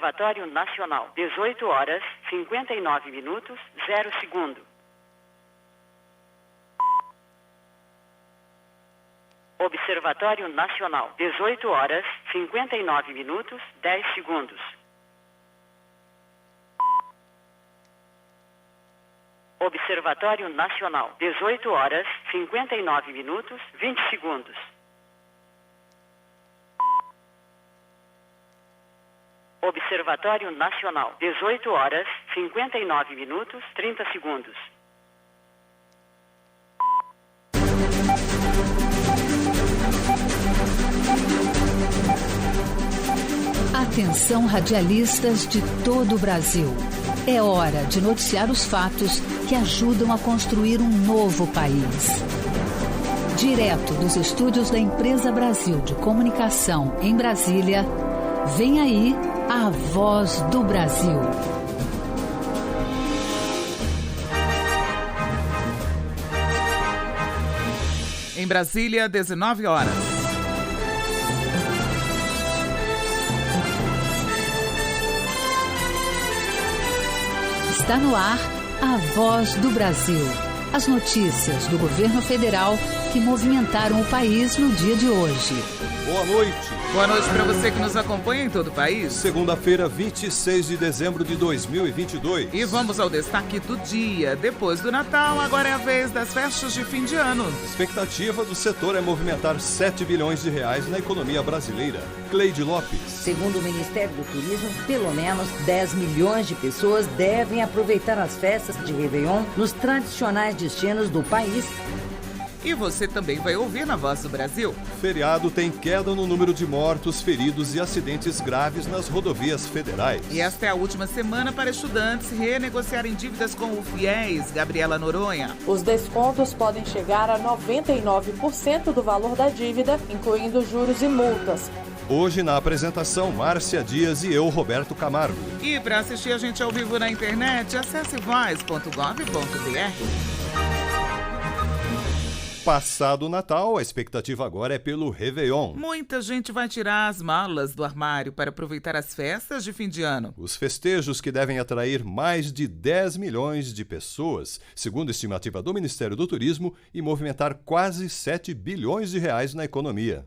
Observatório Nacional, 18 horas, 59 minutos, 0 segundo. Observatório Nacional, 18 horas, 59 minutos, 10 segundos. Observatório Nacional, 18 horas, 59 minutos, 20 segundos. Observatório Nacional, 18 horas, 59 minutos, 30 segundos. Atenção, radialistas de todo o Brasil. É hora de noticiar os fatos que ajudam a construir um novo país. Direto dos estúdios da Empresa Brasil de Comunicação, em Brasília, vem aí a Voz do Brasil. Em Brasília, 19 horas. Está no ar a Voz do Brasil. As notícias do governo federal que movimentaram o país no dia de hoje. Boa noite. Boa noite para você que nos acompanha em todo o país. Segunda-feira, 26 de dezembro de 2022. E vamos ao destaque do dia. Depois do Natal, agora é a vez das festas de fim de ano. A expectativa do setor é movimentar 7 bilhões de reais na economia brasileira. Cleide Lopes. Segundo o Ministério do Turismo, pelo menos 10 milhões de pessoas devem aproveitar as festas de Réveillon nos tradicionais destinos do país. E você também vai ouvir na Voz do Brasil. Feriado tem queda no número de mortos, feridos e acidentes graves nas rodovias federais. E esta é a última semana para estudantes renegociarem dívidas com o FIES. Gabriela Noronha. Os descontos podem chegar a 99% do valor da dívida, incluindo juros e multas. Hoje, na apresentação, Márcia Dias e eu, Roberto Camargo. E para assistir a gente ao vivo na internet, acesse voz.gov.br. Passado o Natal, a expectativa agora é pelo Réveillon. Muita gente vai tirar as malas do armário para aproveitar as festas de fim de ano. Os festejos que devem atrair mais de 10 milhões de pessoas, segundo a estimativa do Ministério do Turismo, e movimentar quase 7 bilhões de reais na economia.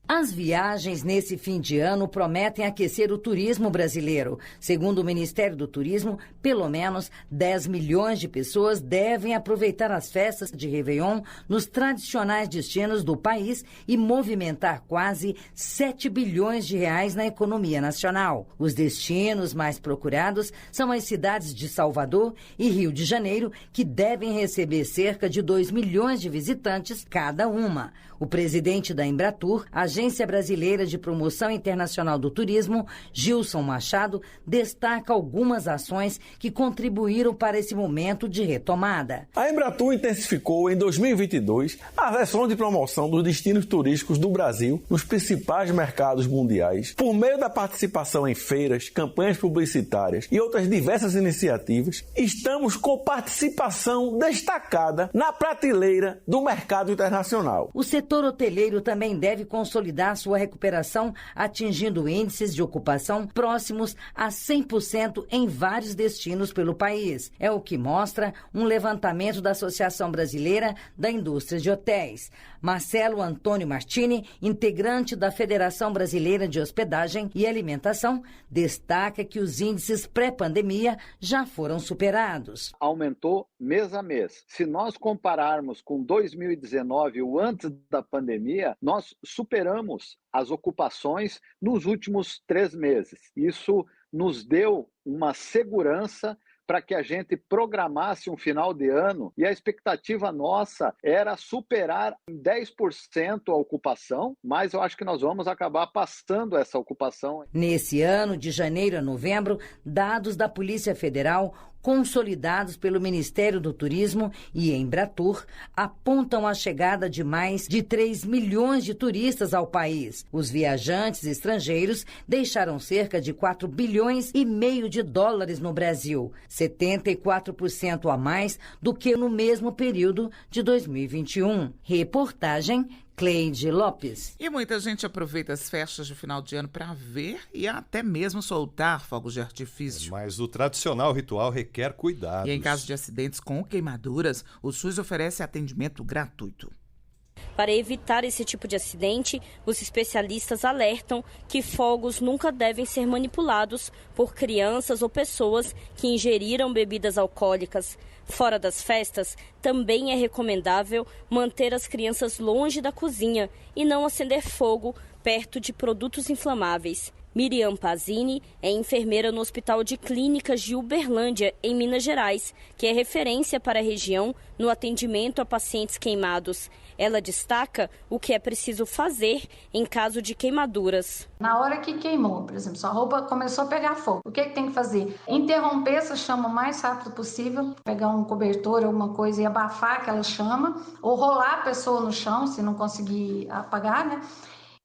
As viagens nesse fim de ano prometem aquecer o turismo brasileiro. Segundo o Ministério do Turismo, pelo menos 10 milhões de pessoas devem aproveitar as festas de Réveillon nos tradicionais destinos do país e movimentar quase 7 bilhões de reais na economia nacional. Os destinos mais procurados são as cidades de Salvador e Rio de Janeiro, que devem receber cerca de 2 milhões de visitantes cada uma. O presidente da Embratur, Agência Brasileira de Promoção Internacional do Turismo, Gilson Machado, destaca algumas ações que contribuíram para esse momento de retomada. A Embratur intensificou em 2022 a ação de promoção dos destinos turísticos do Brasil nos principais mercados mundiais, por meio da participação em feiras, campanhas publicitárias e outras diversas iniciativas. Estamos com participação destacada na prateleira do mercado internacional. O setor hoteleiro também deve consolidar sua recuperação, atingindo índices de ocupação próximos a 100% em vários destinos pelo país. É o que mostra um levantamento da Associação Brasileira da Indústria de Hotéis. Marcelo Antônio Martini, integrante da Federação Brasileira de Hospedagem e Alimentação, destaca que os índices pré-pandemia já foram superados. Aumentou mês a mês. Se nós compararmos com 2019, o antes da pandemia, nós superamos as ocupações nos últimos 3 meses. Isso nos deu uma segurança para que a gente programasse um final de ano, e a expectativa nossa era superar em 10% a ocupação, mas eu acho que nós vamos acabar passando essa ocupação. Nesse ano, de janeiro a novembro, dados da Polícia Federal, consolidados pelo Ministério do Turismo e Embratur, apontam a chegada de mais de 3 milhões de turistas ao país. Os viajantes estrangeiros deixaram cerca de 4 bilhões e meio de dólares no Brasil, 74% a mais do que no mesmo período de 2021. Reportagem Cleide Lopes. E muita gente aproveita as festas de final de ano para ver e até mesmo soltar fogos de artifício. Mas o tradicional ritual requer cuidados. E em caso de acidentes com queimaduras, o SUS oferece atendimento gratuito. Para evitar esse tipo de acidente, os especialistas alertam que fogos nunca devem ser manipulados por crianças ou pessoas que ingeriram bebidas alcoólicas. Fora das festas, também é recomendável manter as crianças longe da cozinha e não acender fogo perto de produtos inflamáveis. Miriam Pazini é enfermeira no Hospital de Clínicas de Uberlândia, em Minas Gerais, que é referência para a região no atendimento a pacientes queimados. Ela destaca o que é preciso fazer em caso de queimaduras. Na hora que queimou, por exemplo, sua roupa começou a pegar fogo, o que tem que fazer? Interromper essa chama o mais rápido possível, pegar um cobertor, alguma coisa e abafar aquela chama, ou rolar a pessoa no chão, se não conseguir apagar, né?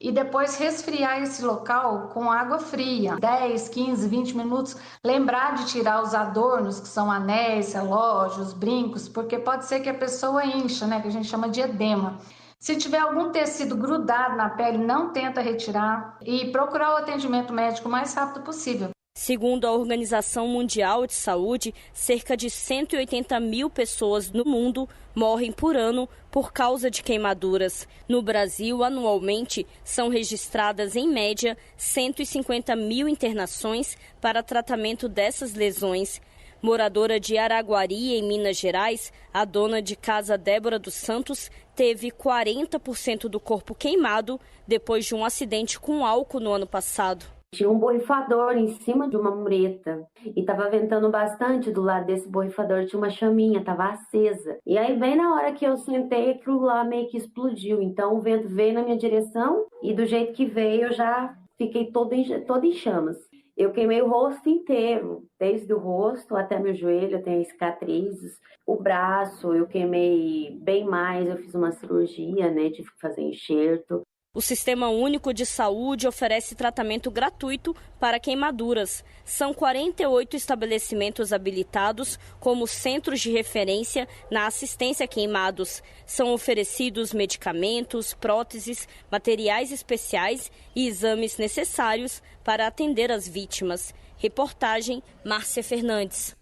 E depois resfriar esse local com água fria, 10, 15, 20 minutos. Lembrar de tirar os adornos, que são anéis, relógios, brincos, porque pode ser que a pessoa incha, né, que a gente chama de edema. Se tiver algum tecido grudado na pele, não tenta retirar e procurar o atendimento médico o mais rápido possível. Segundo a Organização Mundial de Saúde, cerca de 180 mil pessoas no mundo morrem por ano por causa de queimaduras. No Brasil, anualmente, são registradas, em média, 150 mil internações para tratamento dessas lesões. Moradora de Araguari, em Minas Gerais, a dona de casa Débora dos Santos teve 40% do corpo queimado depois de um acidente com álcool no ano passado. Tinha um borrifador em cima de uma mureta e estava ventando bastante. Do lado desse borrifador tinha uma chaminha, estava acesa. E aí, bem na hora que eu sentei, aquilo lá meio que explodiu. Então, o vento veio na minha direção e do jeito que veio, eu já fiquei toda em chamas. Eu queimei o rosto inteiro, desde o rosto até meu joelho, eu tenho cicatrizes. O braço, eu queimei bem mais, eu fiz uma cirurgia, né, tive que fazer enxerto. O Sistema Único de Saúde oferece tratamento gratuito para queimaduras. São 48 estabelecimentos habilitados como centros de referência na assistência a queimados. São oferecidos medicamentos, próteses, materiais especiais e exames necessários para atender as vítimas. Reportagem Márcia Fernandes.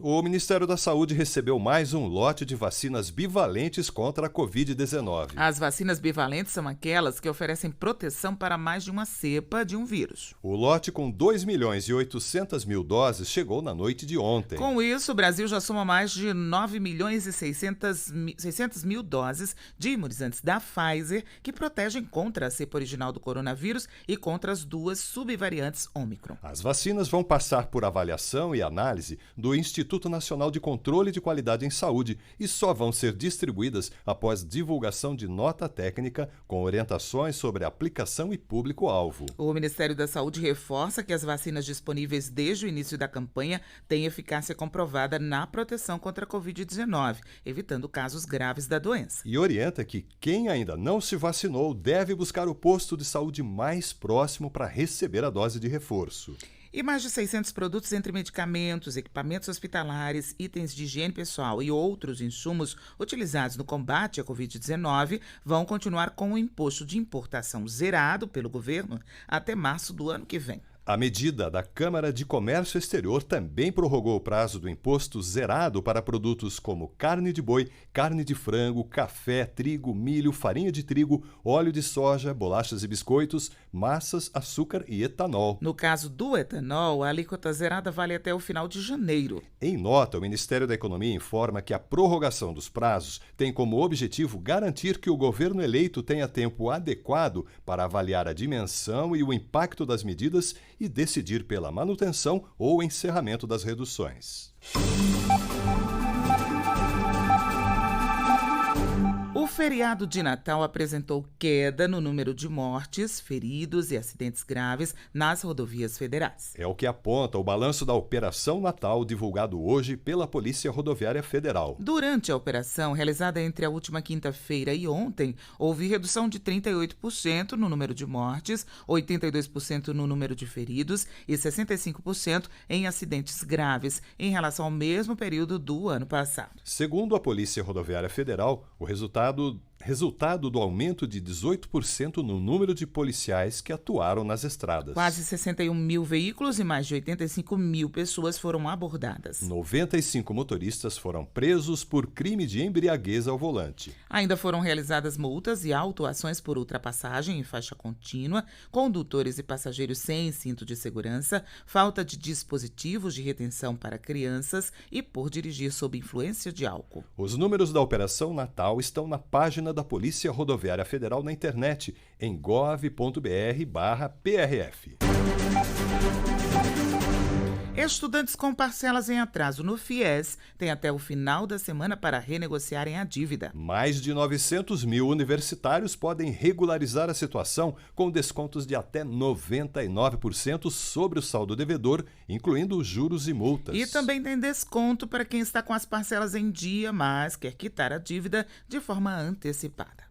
O Ministério da Saúde recebeu mais um lote de vacinas bivalentes contra a Covid-19. As vacinas bivalentes são aquelas que oferecem proteção para mais de uma cepa de um vírus. O lote com 2.800.000 doses chegou na noite de ontem. Com isso, o Brasil já soma mais de 9.600.000 doses de imunizantes da Pfizer que protegem contra a cepa original do coronavírus e contra as duas subvariantes Ômicron. As vacinas vão passar por avaliação e análise do Instituto Nacional de Controle de Qualidade em Saúde e só vão ser distribuídas após divulgação de nota técnica com orientações sobre aplicação e público-alvo. O Ministério da Saúde reforça que as vacinas disponíveis desde o início da campanha têm eficácia comprovada na proteção contra a Covid-19, evitando casos graves da doença. E orienta que quem ainda não se vacinou deve buscar o posto de saúde mais próximo para receber a dose de reforço. E mais de 600 produtos entre medicamentos, equipamentos hospitalares, itens de higiene pessoal e outros insumos utilizados no combate à Covid-19 vão continuar com o imposto de importação zerado pelo governo até março do ano que vem. A medida da Câmara de Comércio Exterior também prorrogou o prazo do imposto zerado para produtos como carne de boi, carne de frango, café, trigo, milho, farinha de trigo, óleo de soja, bolachas e biscoitos, massas, açúcar e etanol. No caso do etanol, a alíquota zerada vale até o final de janeiro. Em nota, o Ministério da Economia informa que a prorrogação dos prazos tem como objetivo garantir que o governo eleito tenha tempo adequado para avaliar a dimensão e o impacto das medidas e decidir pela manutenção ou encerramento das reduções. O feriado de Natal apresentou queda no número de mortes, feridos e acidentes graves nas rodovias federais. É o que aponta o balanço da Operação Natal, divulgado hoje pela Polícia Rodoviária Federal. Durante a operação, realizada entre a última quinta-feira e ontem, houve redução de 38% no número de mortes, 82% no número de feridos e 65% em acidentes graves, em relação ao mesmo período do ano passado. Segundo a Polícia Rodoviária Federal, o resultado resultado do aumento de 18% no número de policiais que atuaram nas estradas. Quase 61 mil veículos e mais de 85 mil pessoas foram abordadas. 95 motoristas foram presos por crime de embriaguez ao volante. Ainda foram realizadas multas e autuações por ultrapassagem em faixa contínua, condutores e passageiros sem cinto de segurança, falta de dispositivos de retenção para crianças e por dirigir sob influência de álcool. Os números da Operação Natal estão na página da Polícia Rodoviária Federal na internet, em gov.br/PRF. Estudantes com parcelas em atraso no FIES têm até o final da semana para renegociarem a dívida. Mais de 900 mil universitários podem regularizar a situação com descontos de até 99% sobre o saldo devedor, incluindo juros e multas. E também tem desconto para quem está com as parcelas em dia, mas quer quitar a dívida de forma antecipada.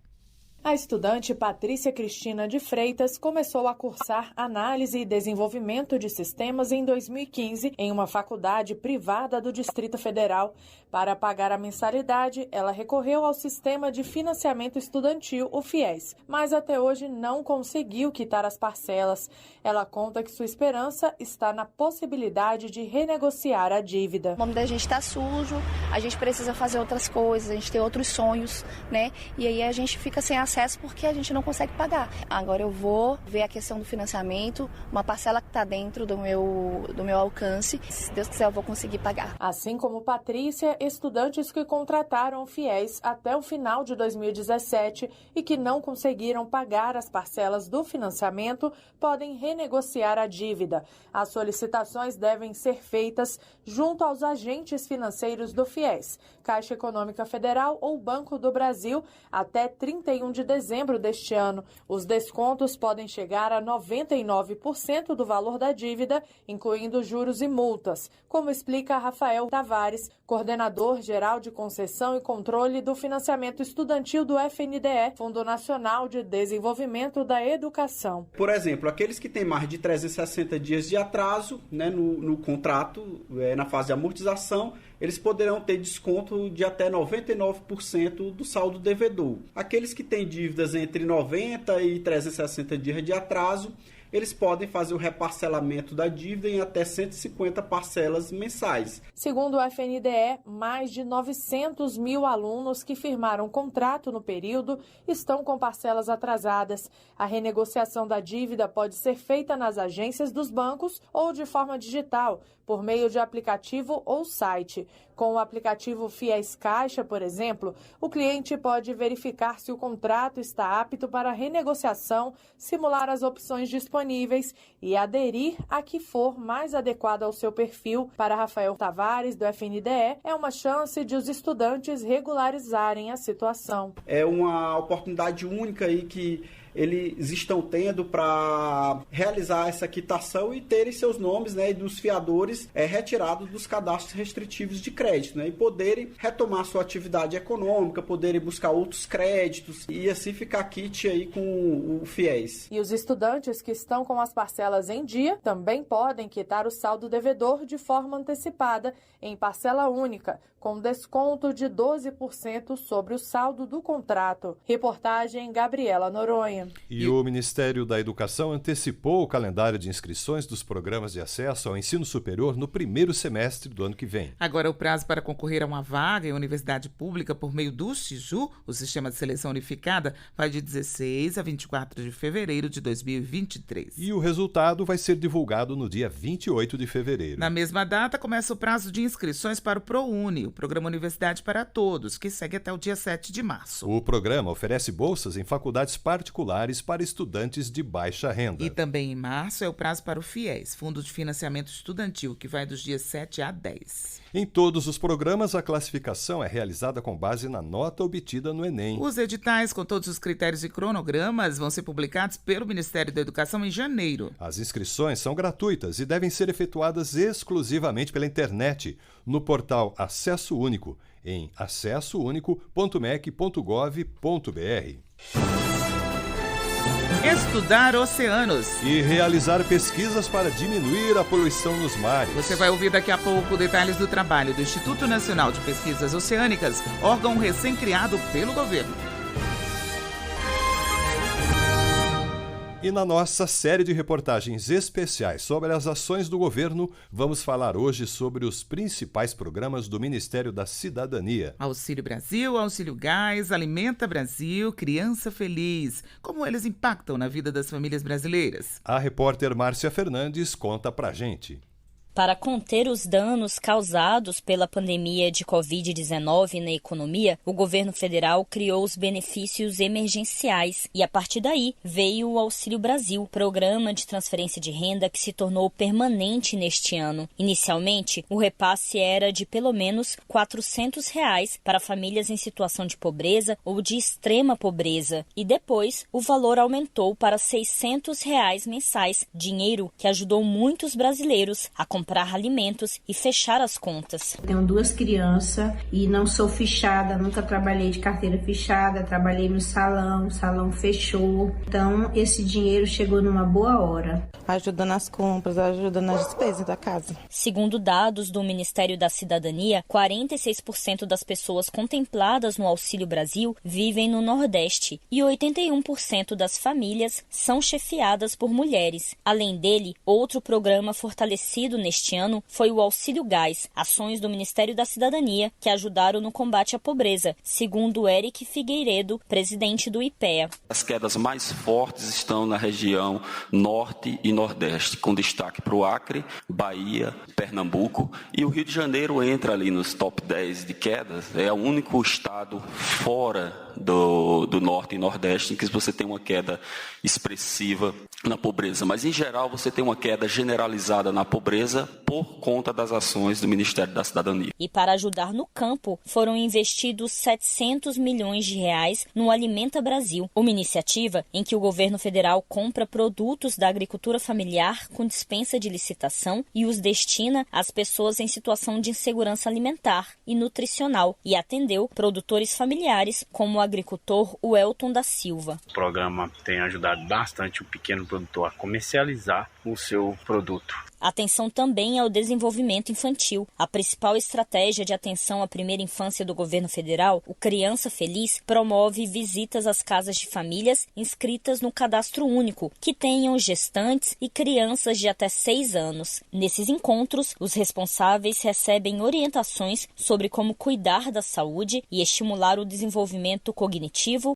A estudante Patrícia Cristina de Freitas começou a cursar Análise e Desenvolvimento de Sistemas em 2015 em uma faculdade privada do Distrito Federal. Para pagar a mensalidade, ela recorreu ao Sistema de Financiamento Estudantil, o FIES, mas até hoje não conseguiu quitar as parcelas. Ela conta que sua esperança está na possibilidade de renegociar a dívida. O nome da gente está sujo, a gente precisa fazer outras coisas, a gente tem outros sonhos, né? E aí a gente fica sem acesso porque a gente não consegue pagar. Agora eu vou ver a questão do financiamento, uma parcela que está dentro do meu alcance. Se Deus quiser, eu vou conseguir pagar. Assim como Patrícia, estudantes que contrataram o FIES até o final de 2017 e que não conseguiram pagar as parcelas do financiamento podem renegociar a dívida. As solicitações devem ser feitas junto aos agentes financeiros do FIES, Caixa Econômica Federal ou Banco do Brasil, até 31 de dezembro deste ano. Os descontos podem chegar a 99% do valor da dívida, incluindo juros e multas, como explica Rafael Tavares, coordenador geral de concessão e controle do financiamento estudantil do FNDE, Fundo Nacional de Desenvolvimento da Educação. Por exemplo, aqueles que têm mais de 360 dias de atraso, né, no contrato, na fase de amortização, eles poderão ter desconto de até 99% do saldo devedor. Aqueles que têm dívidas entre 90 e 360 dias de atraso, eles podem fazer o reparcelamento da dívida em até 150 parcelas mensais. Segundo o FNDE, mais de 900 mil alunos que firmaram contrato no período estão com parcelas atrasadas. A renegociação da dívida pode ser feita nas agências dos bancos ou de forma digital, por meio de aplicativo ou site. Com o aplicativo FIES Caixa, por exemplo, o cliente pode verificar se o contrato está apto para renegociação, simular as opções disponíveis e aderir a que for mais adequada ao seu perfil. Para Rafael Tavares, do FNDE, é uma chance de os estudantes regularizarem a situação. É uma oportunidade única aí que eles estão tendo para realizar essa quitação e terem seus nomes, né, dos fiadores retirados dos cadastros restritivos de crédito, né, e poderem retomar sua atividade econômica, poderem buscar outros créditos e assim ficar quite aí com o FIES. E os estudantes que estão com as parcelas em dia também podem quitar o saldo devedor de forma antecipada em parcela única, com desconto de 12% sobre o saldo do contrato. Reportagem Gabriela Noronha. E o Ministério da Educação antecipou o calendário de inscrições dos programas de acesso ao ensino superior no primeiro semestre do ano que vem. Agora, o prazo para concorrer a uma vaga em universidade pública por meio do SISU, o Sistema de Seleção Unificada, vai de 16 a 24 de fevereiro de 2023. E o resultado vai ser divulgado no dia 28 de fevereiro. Na mesma data, começa o prazo de inscrições para o ProUni, o Programa Universidade para Todos, que segue até o dia 7 de março. O programa oferece bolsas em faculdades particulares para estudantes de baixa renda. E também em março é o prazo para o FIES, Fundo de Financiamento Estudantil, que vai dos dias 7 a 10. Em todos os programas, a classificação é realizada com base na nota obtida no Enem. Os editais com todos os critérios e cronogramas vão ser publicados pelo Ministério da Educação em janeiro. As inscrições são gratuitas e devem ser efetuadas exclusivamente pela internet, no portal Acesso Único, em acessounico.mec.gov.br. Estudar oceanos e realizar pesquisas para diminuir a poluição nos mares. Você vai ouvir daqui a pouco detalhes do trabalho do Instituto Nacional de Pesquisas Oceânicas, órgão recém-criado pelo governo. E na nossa série de reportagens especiais sobre as ações do governo, vamos falar hoje sobre os principais programas do Ministério da Cidadania. Auxílio Brasil, Auxílio Gás, Alimenta Brasil, Criança Feliz. Como eles impactam na vida das famílias brasileiras? A repórter Márcia Fernandes conta pra gente. Para conter os danos causados pela pandemia de Covid-19 na economia, o governo federal criou os benefícios emergenciais e, a partir daí, veio o Auxílio Brasil, programa de transferência de renda que se tornou permanente neste ano. Inicialmente, o repasse era de pelo menos R$ 400 para famílias em situação de pobreza ou de extrema pobreza, e depois o valor aumentou para R$ 600 mensais, dinheiro que ajudou muitos brasileiros a comprar alimentos e fechar as contas. Tenho 2 crianças e não sou fichada, nunca trabalhei de carteira fichada, trabalhei no salão, o salão fechou. Então, esse dinheiro chegou numa boa hora. Ajuda nas compras, ajuda nas despesas da casa. Segundo dados do Ministério da Cidadania, 46% das pessoas contempladas no Auxílio Brasil vivem no Nordeste e 81% das famílias são chefiadas por mulheres. Além dele, outro programa fortalecido neste ano foi o Auxílio Gás, ações do Ministério da Cidadania que ajudaram no combate à pobreza, segundo Eric Figueiredo, presidente do IPEA. As quedas mais fortes estão na região Norte e Nordeste, com destaque para o Acre, Bahia, Pernambuco, e o Rio de Janeiro entra ali nos top 10 de quedas. É o único estado fora do Norte e Nordeste em que você tem uma queda expressiva na pobreza, mas em geral você tem uma queda generalizada na pobreza por conta das ações do Ministério da Cidadania. E para ajudar no campo, foram investidos R$ 700 milhões no Alimenta Brasil, uma iniciativa em que o governo federal compra produtos da agricultura familiar com dispensa de licitação e os destina às pessoas em situação de insegurança alimentar e nutricional, e atendeu produtores familiares como o agricultor Welton da Silva. O programa tem ajudado bastante o pequeno produtor a comercializar o seu produto. Atenção também ao desenvolvimento infantil. A principal estratégia de atenção à primeira infância do governo federal, o Criança Feliz, promove visitas às casas de famílias inscritas no Cadastro Único, que tenham gestantes e crianças de até 6 anos. Nesses encontros, os responsáveis recebem orientações sobre como cuidar da saúde e estimular o desenvolvimento cognitivo,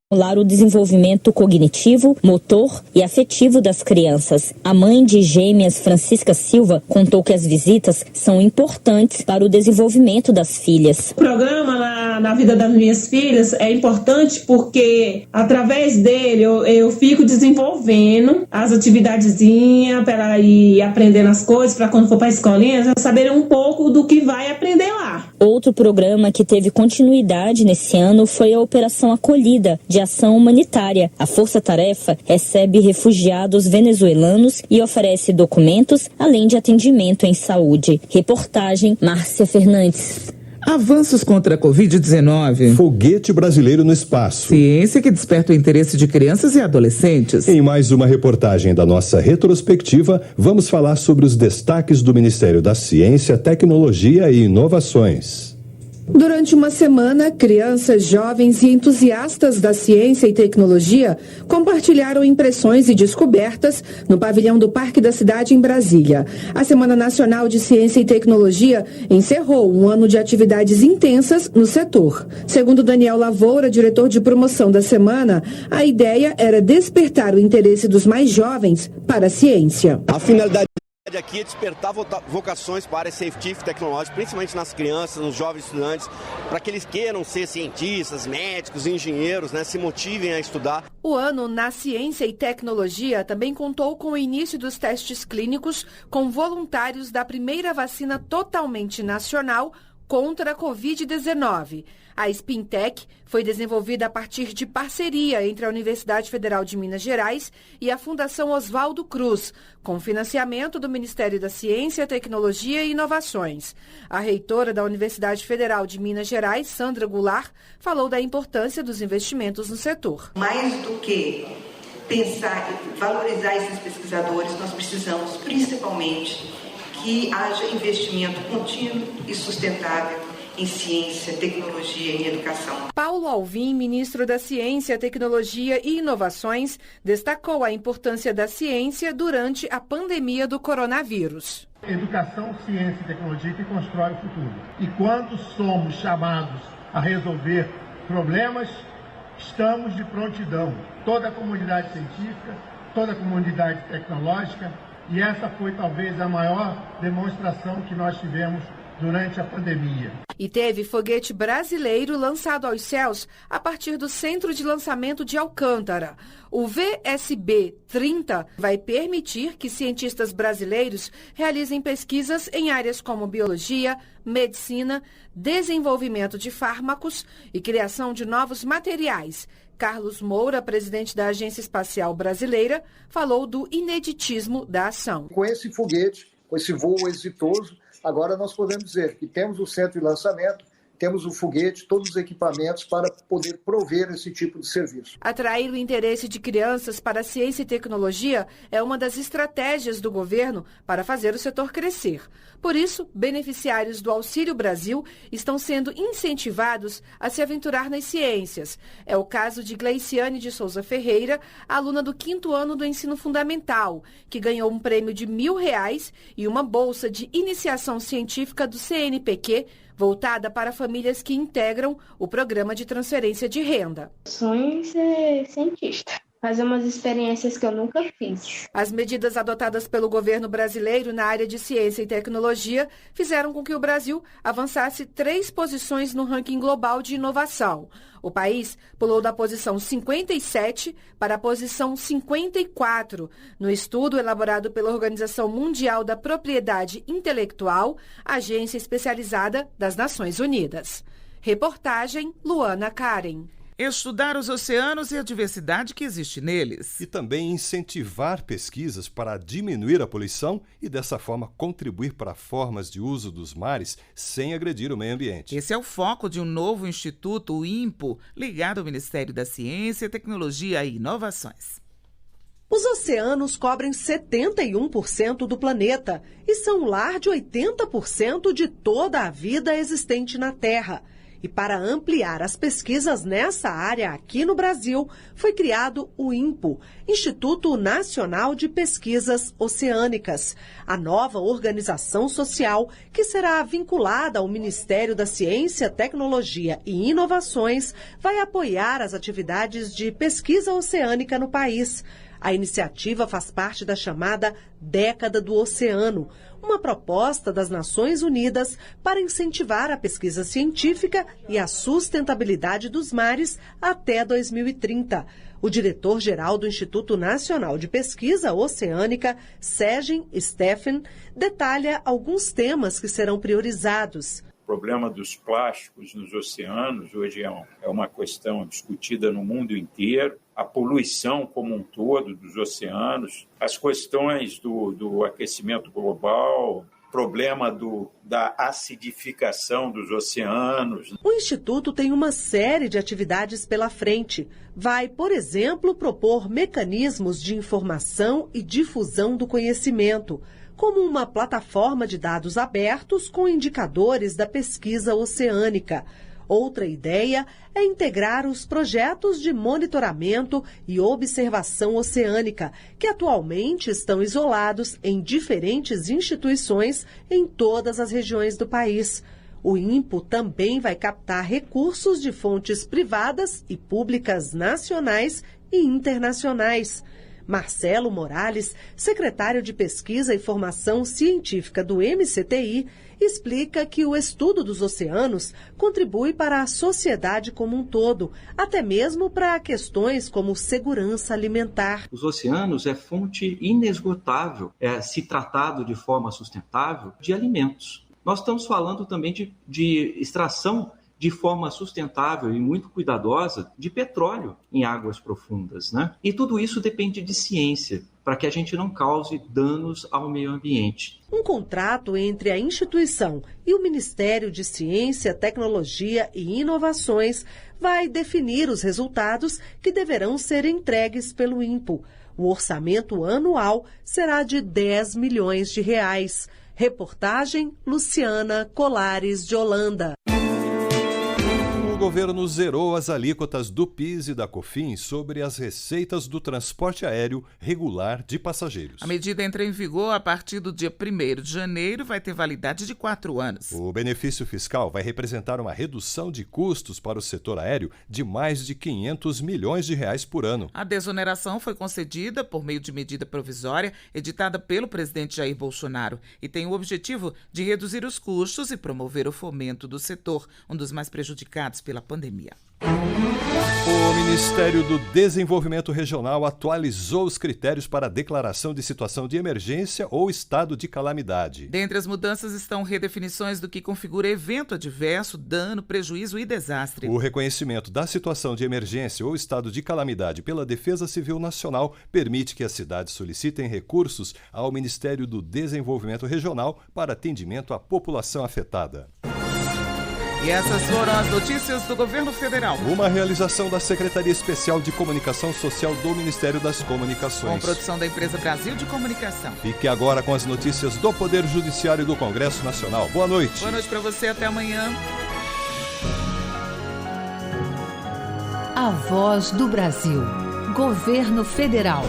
motor e afetivo das crianças. A mãe de gêmeas, Francisca Silva, contou que as visitas são importantes para o desenvolvimento das filhas. O programa na vida das minhas filhas é importante porque, através dele, eu fico desenvolvendo as atividadezinhas para ir aprendendo as coisas, para quando for para a escolinha, já saberem um pouco do que vai aprender lá. Outro programa que teve continuidade nesse ano foi a Operação Acolhida, de ação humanitária. A Força Tarefa recebe refugiados venezuelanos e oferece documentos, além de atendimento em saúde. Reportagem Márcia Fernandes. Avanços contra a Covid-19. Foguete brasileiro no espaço. Ciência que desperta o interesse de crianças e adolescentes. Em mais uma reportagem da nossa retrospectiva, vamos falar sobre os destaques do Ministério da Ciência, Tecnologia e Inovações. Durante uma semana, crianças, jovens e entusiastas da ciência e tecnologia compartilharam impressões e descobertas no pavilhão do Parque da Cidade, em Brasília. A Semana Nacional de Ciência e Tecnologia encerrou um ano de atividades intensas no setor. Segundo Daniel Lavoura, diretor de promoção da semana, a ideia era despertar o interesse dos mais jovens para a ciência. A finalidade aqui é despertar vocações para a área científica e tecnológica, principalmente nas crianças, nos jovens estudantes, para que eles queiram ser cientistas, médicos, engenheiros, se motivem a estudar. O ano na ciência e tecnologia também contou com o início dos testes clínicos com voluntários da primeira vacina totalmente nacional contra a Covid-19. A Spintec foi desenvolvida a partir de parceria entre a Universidade Federal de Minas Gerais e a Fundação Oswaldo Cruz, com financiamento do Ministério da Ciência, Tecnologia e Inovações. A reitora da Universidade Federal de Minas Gerais, Sandra Goulart, falou da importância dos investimentos no setor. Mais do que pensar e valorizar esses pesquisadores, nós precisamos principalmente que haja investimento contínuo e sustentável em ciência, tecnologia e educação. Paulo Alvim, ministro da Ciência, Tecnologia e Inovações, destacou a importância da ciência durante a pandemia do coronavírus. Educação, ciência e tecnologia que constrói o futuro. E quando somos chamados a resolver problemas, estamos de prontidão. Toda a comunidade científica, toda a comunidade tecnológica, e essa foi talvez a maior demonstração que nós tivemos durante a pandemia. E teve foguete brasileiro lançado aos céus a partir do Centro de Lançamento de Alcântara. O VSB-30 vai permitir que cientistas brasileiros realizem pesquisas em áreas como biologia, medicina, desenvolvimento de fármacos e criação de novos materiais. Carlos Moura, presidente da Agência Espacial Brasileira, falou do ineditismo da ação. Com esse foguete, com esse voo exitoso, agora nós podemos dizer que temos o centro de lançamento, temos o foguete, todos os equipamentos para poder prover esse tipo de serviço. Atrair o interesse de crianças para a ciência e tecnologia é uma das estratégias do governo para fazer o setor crescer. Por isso, beneficiários do Auxílio Brasil estão sendo incentivados a se aventurar nas ciências. É o caso de Gleiciane de Souza Ferreira, aluna do 5º ano do ensino fundamental, que ganhou um prêmio de R$1.000 e uma bolsa de iniciação científica do CNPq, voltada para famílias que integram o programa de transferência de renda. Sonho em ser cientista, fazer umas experiências que eu nunca fiz. As medidas adotadas pelo governo brasileiro na área de ciência e tecnologia fizeram com que o Brasil avançasse 3 posições no ranking global de inovação. O país pulou da posição 57 para a posição 54, no estudo elaborado pela Organização Mundial da Propriedade Intelectual, agência especializada das Nações Unidas. Reportagem Luana Karen. Estudar os oceanos e a diversidade que existe neles. E também incentivar pesquisas para diminuir a poluição e, dessa forma, contribuir para formas de uso dos mares sem agredir o meio ambiente. Esse é o foco de um novo instituto, o INPO, ligado ao Ministério da Ciência, Tecnologia e Inovações. Os oceanos cobrem 71% do planeta e são o lar de 80% de toda a vida existente na Terra. E para ampliar as pesquisas nessa área aqui no Brasil, foi criado o INPO, Instituto Nacional de Pesquisas Oceânicas, a nova organização social que será vinculada ao Ministério da Ciência, Tecnologia e Inovações, vai apoiar as atividades de pesquisa oceânica no país. A iniciativa faz parte da chamada Década do Oceano, uma proposta das Nações Unidas para incentivar a pesquisa científica e a sustentabilidade dos mares até 2030. O diretor-geral do Instituto Nacional de Pesquisa Oceânica, Sérgio Steffen, detalha alguns temas que serão priorizados. O problema dos plásticos nos oceanos hoje é uma questão discutida no mundo inteiro. A poluição como um todo dos oceanos, as questões do aquecimento global, problema da acidificação dos oceanos. O Instituto tem uma série de atividades pela frente. Vai, por exemplo, propor mecanismos de informação e difusão do conhecimento, como uma plataforma de dados abertos com indicadores da pesquisa oceânica. Outra ideia é integrar os projetos de monitoramento e observação oceânica, que atualmente estão isolados em diferentes instituições em todas as regiões do país. O INPO também vai captar recursos de fontes privadas e públicas nacionais e internacionais. Marcelo Morales, secretário de Pesquisa e Formação Científica do MCTI, explica que o estudo dos oceanos contribui para a sociedade como um todo, até mesmo para questões como segurança alimentar. Os oceanos é fonte inesgotável, se tratado de forma sustentável, de alimentos. Nós estamos falando também de extração de forma sustentável e muito cuidadosa de petróleo em águas profundas, né? E tudo isso depende de ciência, para que a gente não cause danos ao meio ambiente. Um contrato entre a instituição e o Ministério de Ciência, Tecnologia e Inovações vai definir os resultados que deverão ser entregues pelo INPO. O orçamento anual será de R$10 milhões. Reportagem Luciana Colares de Holanda. O governo zerou as alíquotas do PIS e da COFINS sobre as receitas do transporte aéreo regular de passageiros. A medida entra em vigor a partir do dia 1º de janeiro e vai ter validade de 4 anos. O benefício fiscal vai representar uma redução de custos para o setor aéreo de mais de 500 milhões de reais por ano. A desoneração foi concedida por meio de medida provisória editada pelo presidente Jair Bolsonaro e tem o objetivo de reduzir os custos e promover o fomento do setor, um dos mais prejudicados pela pandemia. O Ministério do Desenvolvimento Regional atualizou os critérios para a declaração de situação de emergência ou estado de calamidade. Dentre as mudanças estão redefinições do que configura evento adverso, dano, prejuízo e desastre. O reconhecimento da situação de emergência ou estado de calamidade pela Defesa Civil Nacional permite que as cidades solicitem recursos ao Ministério do Desenvolvimento Regional para atendimento à população afetada. E essas foram as notícias do Governo Federal. Uma realização da Secretaria Especial de Comunicação Social do Ministério das Comunicações. Com produção da Empresa Brasil de Comunicação. Fique agora com as notícias do Poder Judiciário e do Congresso Nacional. Boa noite. Boa noite para você, até amanhã. A Voz do Brasil. Governo Federal.